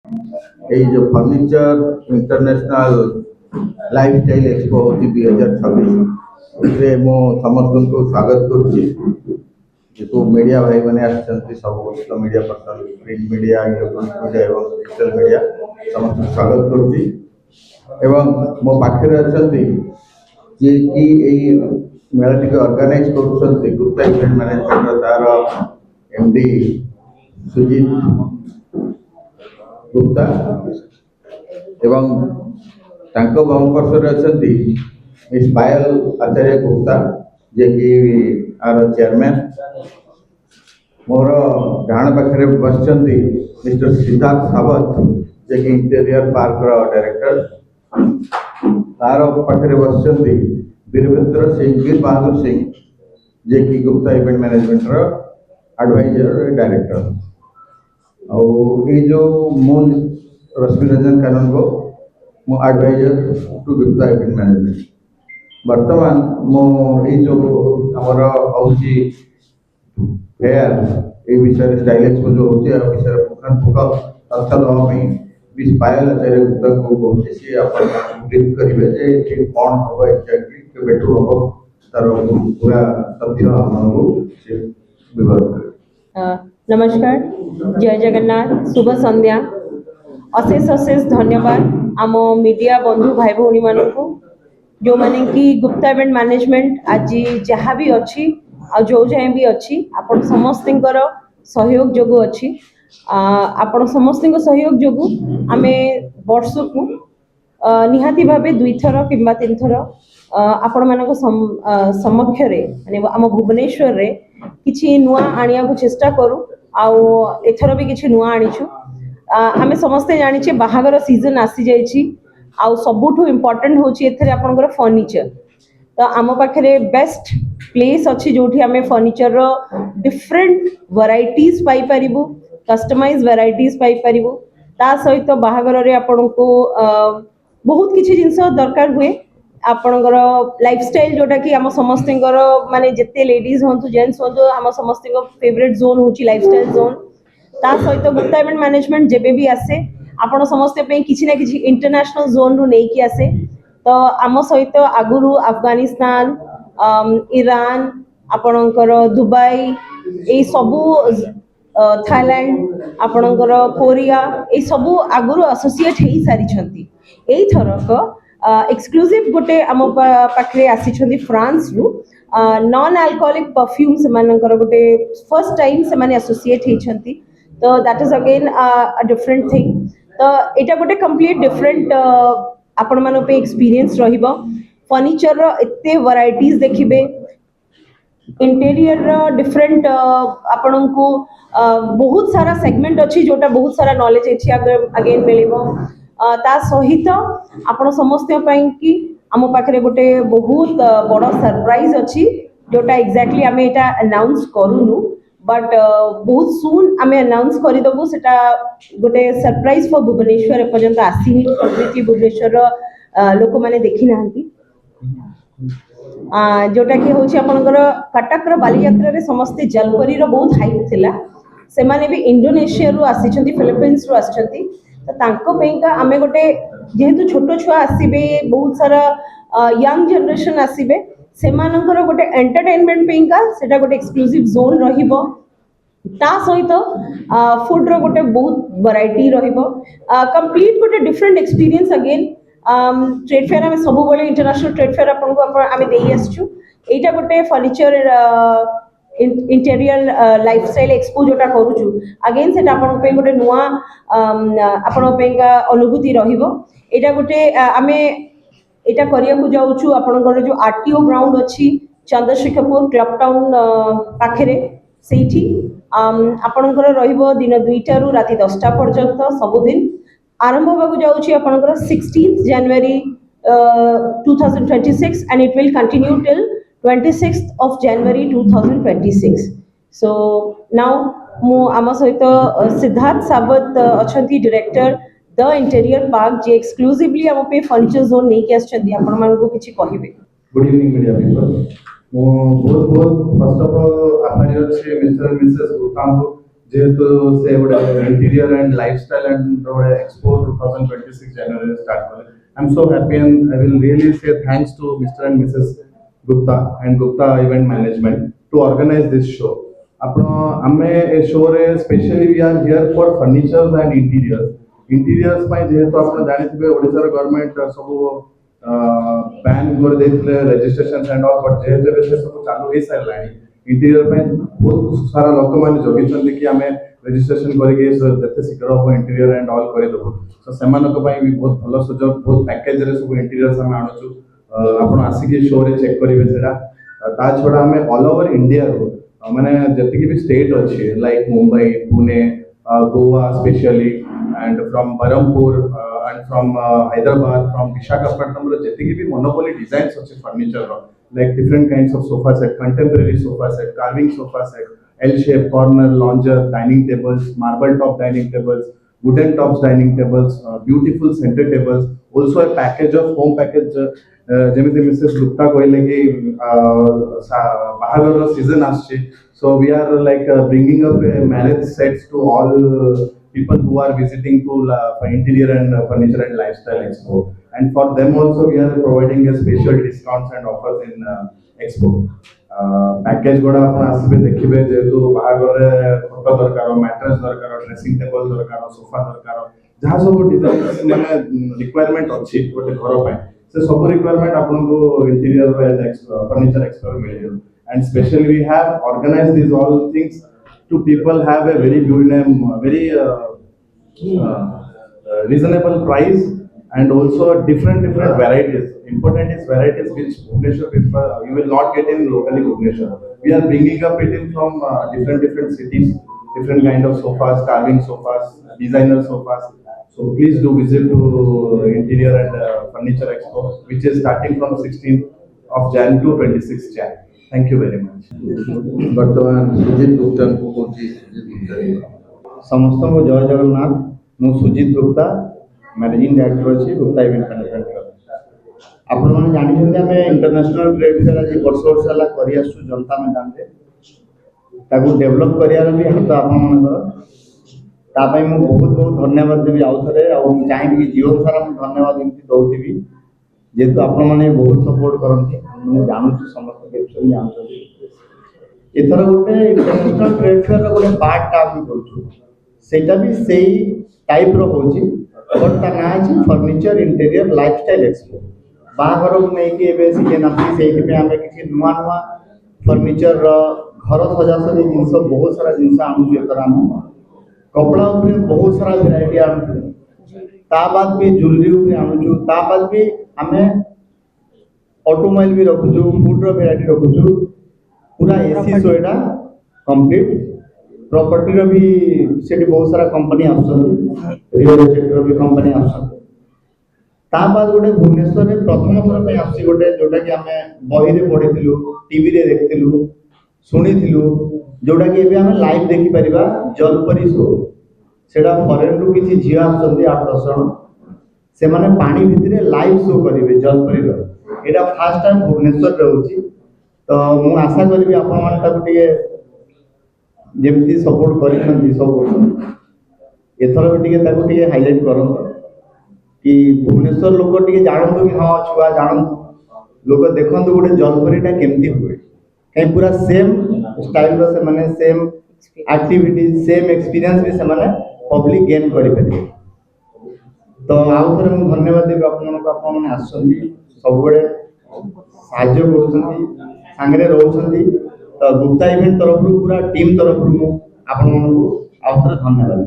এই যে furniture international lifestyle expo होती 2026 मो समस्त को स्वागत करुच्ची जो मीडिया भाई मैंने सब media person print media electronic media और डिजिटल मीडिया समस्त स्वागत करुच्ची एवं मो पाखे अच्छा जी कि मेला टी ऑर्गेनाइज कर गुप्ता इवेंट मैनेजमेंट तार एमडी सुजीत गुप्ता एवं तांको बंपर्षर अच्छा मिस पायल आचार्य गुप्ता जे कि आर चेयरमैन मोर डाण पाखे बस मिस्टर सिद्धार्थ सावत जे कि इंटीरियर पार्क डायरेक्टर तार पाखे बस वीरभद्र सिंह वीर बहादुर Singh J K Gupta event management advisor director और ये जो मूल रश्मि रंजन कानून को मो advisor to Gupta event management वर्तमान मो ये जो आमर होची फेयर ये विषय स्टाइल एक्सपो जो होची आ विषय फोकस तथ्य दवाई मिस पायल आचार्य गुप्ता को कहते सी अपन ब्रीफ करिवे जे कौन हम एक्जाक्टली केबेठू हम तार पूरा तथ्य हमको से विवरण करे। नमस्कार, जय जगन्नाथ, शुभ संध्या। अशेष अशेष धन्यवाद आम मीडिया बंधु भाई भौणी मान जो मैंने कि गुप्ता इवेंट मैनेजमेंट आज जहाँ भी अच्छी आ जो जाए भी अच्छी आपण समस्त सहयोग जोगु अच्छी आपण समस्त सहयोग जोगु आमे वर्ष को निहाती भावे 2 थर किंबा 3 थर आपण मानक समक्ष रे माने आम भुवनेश्वर रे किछि नुआ आनिया को चेष्टा करू आउ एथर भी किछि नुआ आनिछु आमे समस्ते जानिछे बाहागर सीजन आसी जाइछि आउ सबुठु इम्पोर्टेंट होछि एथरे आपनकर फर्नीचर तो आम पाखे बेस्ट प्लेस अच्छी जो आम फर्नीचर रो डिफरेंट वैराइटीज पाई परिबु कस्टमाइज वैराइटीज पाई परिबु ता सहित बाहागर रे आपन को बहुत किछि जिंस दरकार हुए आपणकर लाइफस्टाइल जोटा कि आम समस्त माने जिते लेडीज हूँ जेन्ट्स हूँ आम समस्त फेवरेट जोन हूँ लाइफस्टाइल जोन ता सहित गुप्ता इवेंट मैनेजमेंट जेबे भी आसे आपण समस्त किसी ना किसी इंटरनेशनल जोन रु नहीं कि आसे तो आम सहित आगुरु अफगानिस्तान ईरान आपणकर दुबई ये सबू थाईलैंड आपणकर कोरिया ये सबू आगुरु एसोसिएट हो सारी यही थरक एक्सक्लूसिव गोटे आम पाखे आसी फ्रांस रु नॉन अल्कोहलिक परफ्यूम से गोटे फर्स्ट टाइम से एसोसिएट होती तो that is again a different thing तो यहाँ गोटे कंप्लीट डिफरेंट आपण मान एक्सपीरियंस रहिबो फर्नीचर रो एते वैराइटीज देखिबे इंटीरियर रो डिफरेंट आपण को बहुत सारा सेगमेंट अच्छी जोटा बहुत सारा नॉलेज अच्छी अगेन मिलिबो ता सहित आपण समस्त कि आम पाखे गोटे बहुत बड़ सरप्राइज अच्छी जोटा एग्जैक्टली आम एटा अनाउंस करूनु बट बहुत सून आम अनाउंस करदेबू सेटा गोटे सरप्राइज फॉर भुवनेश्वर एपर्यंत आसीनी कम्प्लीटली भुवनेश्वर लोक मैंने देखी ना जोटा कि हूँ आपंकर कटक बालीयात्रा रे समस्ते जलपरी बहुत हाइप थिला से माने भी इंडोनेशिया रु आसी फिलिपीन्स रु आसी आमे गोटे जेहेतु छोट छुआ आसबे बहुत सारा यंग जनरेशन आसबे से गोटे एंटरटेनमेंट सेटा गोटे एक्सक्लूसिव जोन रहिबो ता सहित फूड रो गोटे बहुत वैरायटी रहिबो कंप्लीट गोटे different experience again trade fair आम सब इंटरनेशनल ट्रेड फेयर आम दे आसचु एटा गोटे फर्नीचर इंटीरियर लाइफस्टाइल एक्सपो जोटा करूचु अगेन से गोटे नुआ अनुभूति रहिबो एटा गोटे आमे एटा करिया को जाउचु आपनकर जो आरटीओ ग्राउंड अछि चंद्रशेखरपुर क्लब टाउन पाखरे सेठी आपनकर रहिबो दिन 2टा रु राति 10टा पर्यंत सबुदिन आरंभ होगा जाउची आपनकर 16th January 2026 and it will continue till 26th of January 2026 so now मु आम सहित सिद्धार्थ सावत अछंती डायरेक्टर द इंटीरियर पार्क जे एक्सक्लूसिवली आम पे फर्नीचर जोन नहीं के आछंती आपण मान को किछि कहिबे गुड इवनिंग मीडिया पीपल मो बहुत बहुत फर्स्ट ऑफ ऑल आभारी अछि मिस्टर एंड मिसेस गुप्ता को जेहेतु से गोटे इंटीरियर एंड लाइफस्टाइल एंड गोटे एक्सपो 2026 जनवरी स्टार्ट कले I am so happy and I will really say thanks to mister and missus Gupta and Gupta event management to organise this show आपण आमे ए शो रे specially we are here for furnitures and interiors पाई जेहेतु आपण जानिथिबे ओडिसा रे गवर्नमेंट सब बैन कर देथिले रजिस्ट्रेशन एंड ऑल बट जेहेतु से सब चालू हे सारलानी इंटीरियर में बहुत सारा लोक मैंने जगिछन्ति कि आमे रजिस्ट्रेशन करके जते शीघ्र हो इंटीरियर एंड ऑल करे देबो सो सेमानक पई भी बहुत भलो सुजोग बहुत पैकेज रे सब इंटीरियर्स हम आणुछु आपण आसी शो रे चेक करिवे सेडा ता छोड़ा हमें ऑल ओवर इंडिया रो माने जति भी स्टेट अछि like Mumbai Pune Goa specially and from Berhampur and from Hyderabad from Visakhapatnam रो जति भी मोनोपोली डिजाइन्स अछि फर्नीचर रो like different kinds of sofa set, contemporary sofa set, carving sofa set, L-shaped corner, lounger, dining tables, marble top dining tables, wooden tops dining tables, beautiful center tables. Also a package of home package. जेमिति missus Gupta कहले कि बाहागर season आछे so we are like bringing up a marriage sets to all people who are visiting to interior and furniture and lifestyle expo and for them also we are providing a special discounts and offers in expo package गोड़ा आपण आसबे देखिबे जेतु बाहागर रे खट दरकार mattress दरकार dressing table दरकार sofa दरकार जहाँ सब डिजाइन माने रिक्वायरमेंट अछि गोटे घर पे से सब रिक्वायरमेंट आपन को इंटीरियर एंड फर्नीचर एक्सप्लोर मिले and specially we have organized these all things to people have a very good very reasonable price and also different varieties. Important is varieties which Bhubaneswar people you will not get in locally Bhubaneswar. We are bringing up it in from different cities, different kind of sofas, carving sofas, designer sofas. So please do visit to Interior and Furniture Expo, which is starting from 16th of Jan to 26th Jan. Thank you very much. वर्तमान सुजीत गुप्ता को कोची सुजीत गुप्ता समस्त को जय जगन्नाथ मु Sujit Gupta managing director अछि Gupta event management आपण माने जानि छथि हमें इंटरनेशनल ट्रेड फेयर आज वर्ष वर्ष हला करि आसु जनता मैदान रे ताकू डेवलप करियार भी हाथ आपण मानकर ता पई मु बहुत धन्यवाद देबी आउ थरे आ चाहि कि जीवन सारा मु धन्यवाद इनकी दउथिबी जेतु आपण माने बहुत सपोर्ट करंती मु जानू समस्त केचन जानू एथर गोटे इंटरनेशनल ट्रेड फेयर रो गोटे पार्ट काम भी करू सेटा भी सेही टाइप रो होची बट ता ना अछि फर्नीचर इंटीरियर लाइफस्टाइल एक्सपो बागर को नै कि एबे सीजन आसी सेही पे हमें किछि नुवा नुवा फर्नीचर रो घर सजासजी जिंस बहुत सारा जिंस आनु एथर हम कपड़ा ऊपर बहुत सारा वैरायटी आनु ता बाद भी ज्वेलरी ऊपर आनु ता बाद भी हमें ऑटोमोबाइल भी रखुछु फूड रो वैरायटी रखुछु पूरा एसी सोएटा कंप्लीट प्रॉपर्टी रो भी सेठी बहुत सारा कंपनी आछन रियल एस्टेट रो भी कंपनी आछन ता बाद गोटे भुवनेश्वर रे प्रथम थर पे आसी गोटे जोटा कि हमें बही रे पढिथिलु टीवी रे देखथिलु सुनिथिलु जोटा कि एबे हमें लाइव देखि परिबा जलपरी शो सेटा फॉरेन रो किछि झिया आछन 8-10 जण से माने पानी भितरे लाइव शो करिवे जलपरी रो एटा फर्स्ट टाइम भुवनेश्वर रे होची तो मु आशा करी आपण मान ताकू टिके जेमती सपोर्ट करिसंती सब वर्ष एथर भी टिके ताकू टिके हाईलाइट करन कि भुवनेश्वर लोक टिके जानतो कि हां छुआ जानतो लोक देखंतु गोटे जलपरीटा केमती हुए कहीं पूरा सेम स्टाइल रो से माने सेम एक्टिविटी सेम एक्सपीरियंस भी से माने पब्लिक गेन करि परिबे तो आउ थरे मु धन्यवाद देबी आपण माने आसंती सब बडे साहाय्य करूछंती सांगरे रहउछंती तो गुप्ता इवेंट तरफ पूरा टीम तरफ आपण मानू आउ थरे धन्यवाद।